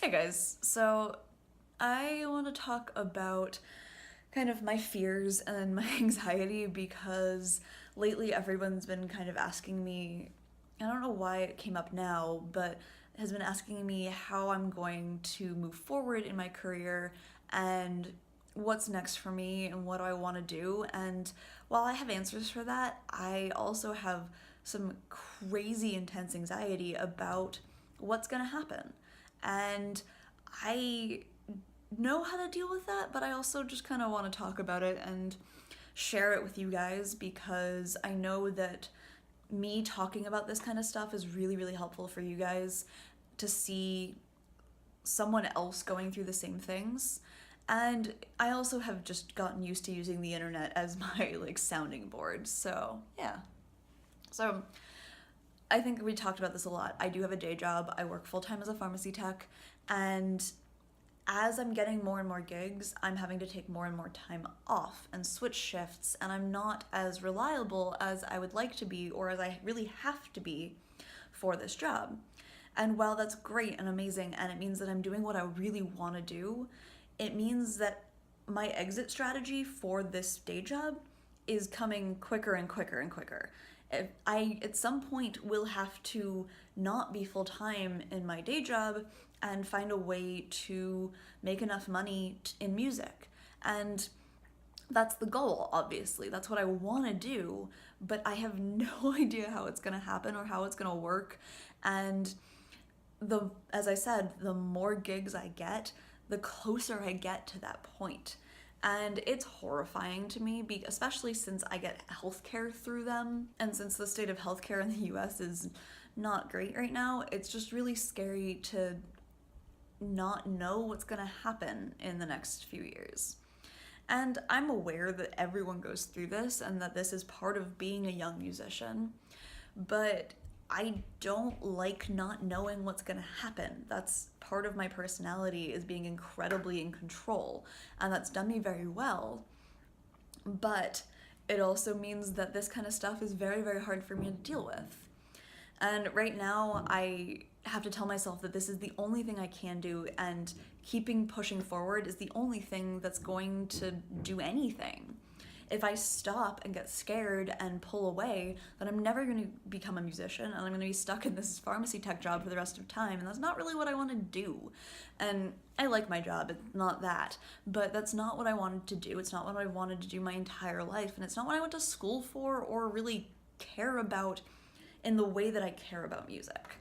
Hey guys, so I want to talk about kind of my fears and my anxiety because lately everyone's been kind of asking me, I don't know why it came up now, but has been asking me how I'm going to move forward in my career and what's next for me and what do I want to do. And while I have answers for that, I also have some crazy intense anxiety about what's going to happen. And I know how to deal with that, but I also just kind of want to talk about it and share it with you guys because I know that me talking about this kind of stuff is really, really helpful for you guys to see someone else going through the same things. And I also have just gotten used to using the internet as my sounding board. So, yeah. So, I think we talked about this a lot. I do have a day job. I work full time as a pharmacy tech, and as I'm getting more and more gigs, I'm having to take more and more time off and switch shifts, and I'm not as reliable as I would like to be or as I really have to be for this job. And while that's great and amazing, and it means that I'm doing what I really want to do, it means that my exit strategy for this day job is coming quicker and quicker and quicker. I, at some point, will have to not be full time in my day job and find a way to make enough money in music. And that's the goal, obviously. That's what I want to do, but I have no idea how it's going to happen or how it's going to work. And as I said, the more gigs I get, the closer I get to that point. And it's horrifying to me, especially since I get healthcare through them. And since the state of healthcare in the US is not great right now, it's just really scary to not know what's gonna happen in the next few years. And I'm aware that everyone goes through this and that this is part of being a young musician, but I don't like not knowing what's gonna happen. That's part of my personality, is being incredibly in control, and that's done me very well. But it also means that this kind of stuff is very, very hard for me to deal with. And right now, I have to tell myself that this is the only thing I can do, and keeping pushing forward is the only thing that's going to do anything. If I stop and get scared and pull away, then I'm never going to become a musician, and I'm going to be stuck in this pharmacy tech job for the rest of time, and that's not really what I want to do. And I like my job, it's not that, but that's not what I wanted to do. It's not what I wanted to do my entire life, and it's not what I went to school for or really care about in the way that I care about music.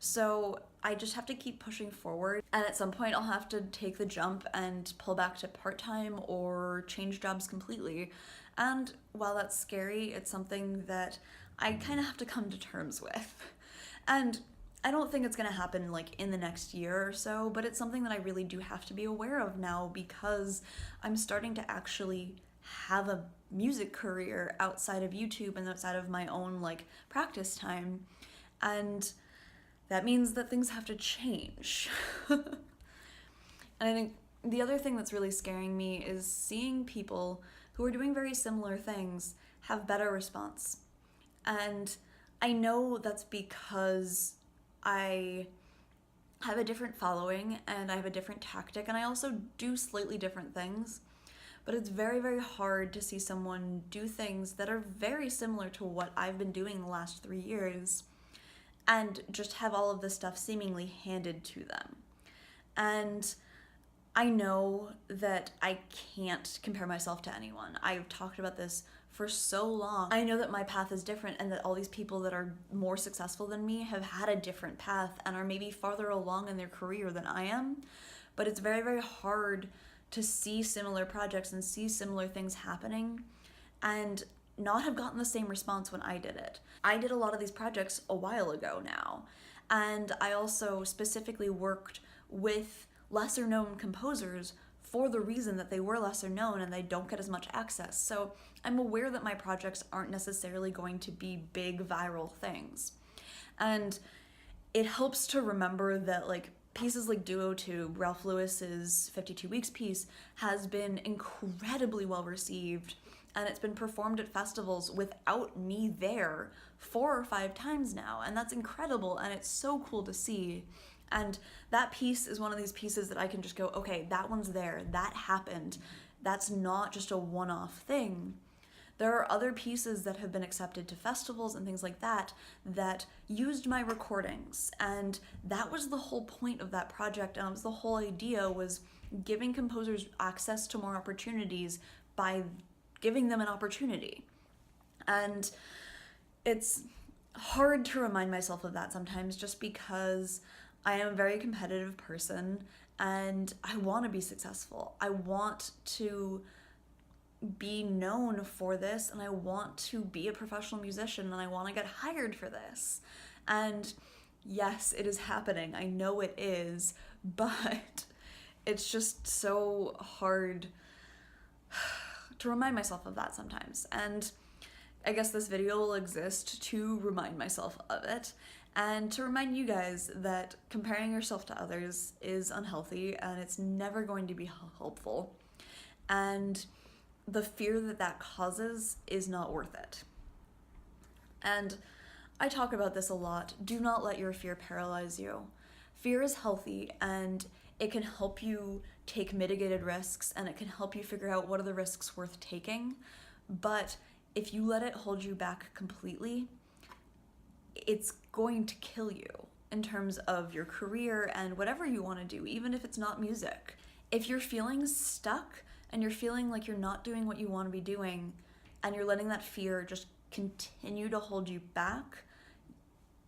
So I just have to keep pushing forward, and at some point I'll have to take the jump and pull back to part-time or change jobs completely. And while that's scary, it's something that I kind of have to come to terms with. And I don't think it's gonna happen in the next year or so, but it's something that I really do have to be aware of now because I'm starting to actually have a music career outside of YouTube and outside of my own practice time. And that means that things have to change. And I think the other thing that's really scaring me is seeing people who are doing very similar things have better response. And I know that's because I have a different following and I have a different tactic, and I also do slightly different things. But it's very, very hard to see someone do things that are very similar to what I've been doing the last 3 years and just have all of this stuff seemingly handed to them. And I know that I can't compare myself to anyone. I've talked about this for so long. I know that my path is different and that all these people that are more successful than me have had a different path and are maybe farther along in their career than I am. But it's very, very hard to see similar projects and see similar things happening and not have gotten the same response when I did it. I did a lot of these projects a while ago now, and I also specifically worked with lesser known composers for the reason that they were lesser known and they don't get as much access. So I'm aware that my projects aren't necessarily going to be big viral things. And it helps to remember that pieces like Duo 2, Ralph Lewis's 52 Weeks piece, has been incredibly well received, and it's been performed at festivals without me there 4 or 5 times now, and that's incredible, and it's so cool to see. And that piece is one of these pieces that I can just go, okay, that one's there, that happened. That's not just a one-off thing. There are other pieces that have been accepted to festivals and things like that that used my recordings. And that was the whole point of that project. And it was the whole idea, was giving composers access to more opportunities by giving them an opportunity. And it's hard to remind myself of that sometimes, just because I am a very competitive person and I want to be successful. I want to be known for this, and I want to be a professional musician, and I want to get hired for this. And yes, it is happening. I know it is, but it's just so hard to remind myself of that sometimes. And I guess this video will exist to remind myself of it, and to remind you guys that comparing yourself to others is unhealthy and it's never going to be helpful. And the fear that that causes is not worth it. And I talk about this a lot. Do not let your fear paralyze you. Fear is healthy, and it can help you take mitigated risks, and it can help you figure out what are the risks worth taking. But if you let it hold you back completely, it's going to kill you in terms of your career and whatever you want to do, even if it's not music. If you're feeling stuck and you're feeling like you're not doing what you want to be doing, and you're letting that fear just continue to hold you back,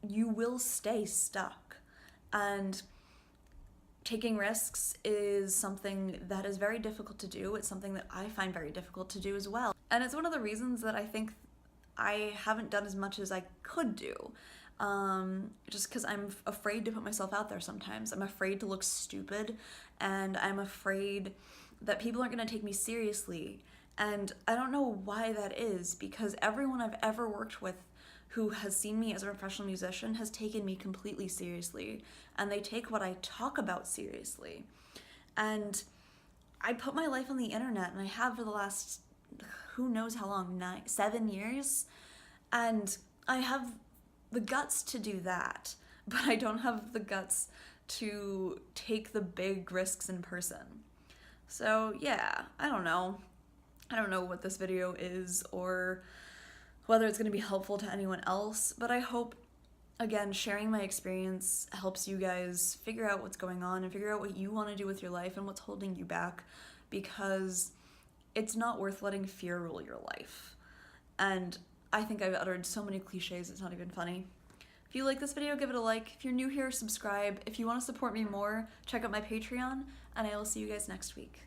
you will stay stuck. And taking risks is something that is very difficult to do. It's something that I find very difficult to do as well. And it's one of the reasons that I think I haven't done as much as I could do. Just because I'm afraid to put myself out there sometimes. I'm afraid to look stupid, and I'm afraid that people aren't going to take me seriously. And I don't know why that is, because everyone I've ever worked with who has seen me as a professional musician has taken me completely seriously, and they take what I talk about seriously. And I put my life on the internet, and I have for the last, who knows how long, 7 years, and I have the guts to do that, but I don't have the guts to take the big risks in person. So yeah, I don't know what this video is, or whether it's going to be helpful to anyone else, but I hope, again, sharing my experience helps you guys figure out what's going on and figure out what you want to do with your life and what's holding you back, because it's not worth letting fear rule your life. And I think I've uttered so many cliches, it's not even funny. If you like this video, give it a like. If you're new here, subscribe. If you want to support me more, check out my Patreon, and I will see you guys next week.